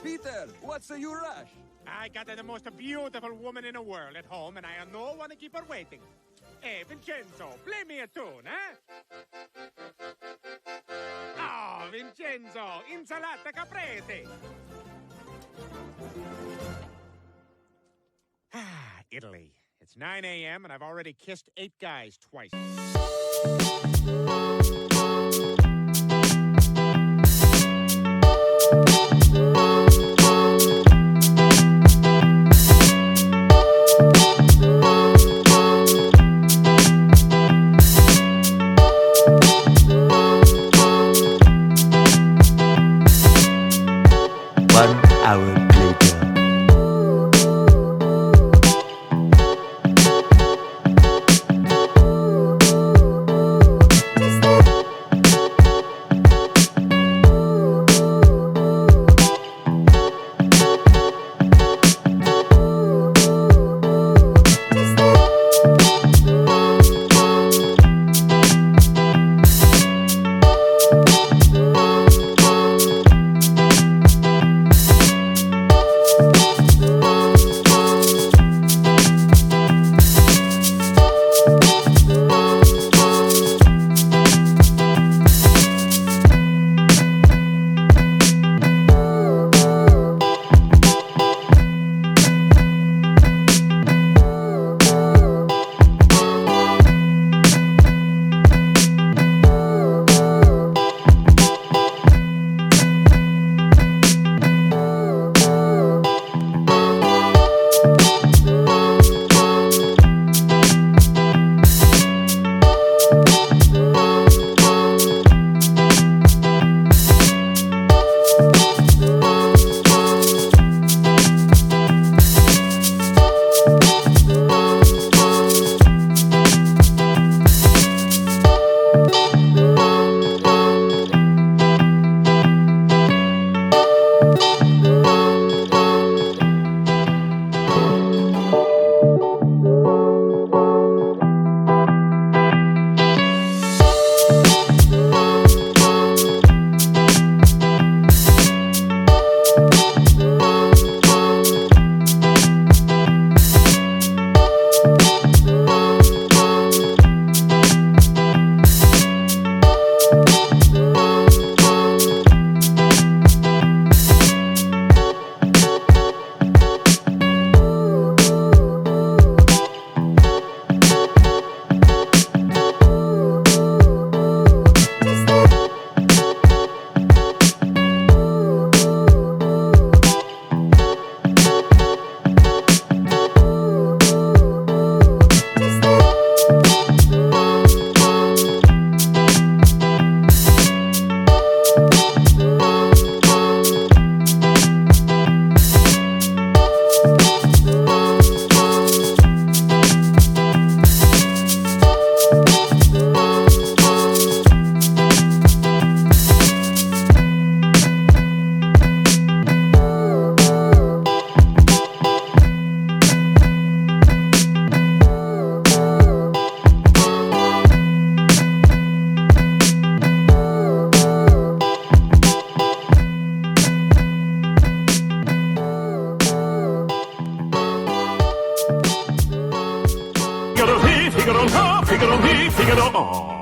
Peter, what's your rush? I got the most beautiful woman in the world at home, and I have no one to keep her waiting. Hey, Vincenzo, play me a tune, eh? Oh, Vincenzo, insalata caprese. Italy. It's 9 a.m. and I've already kissed 8 guys twice. Figaro, he, Figaro, ha, Figaro, he, Figaro, oh.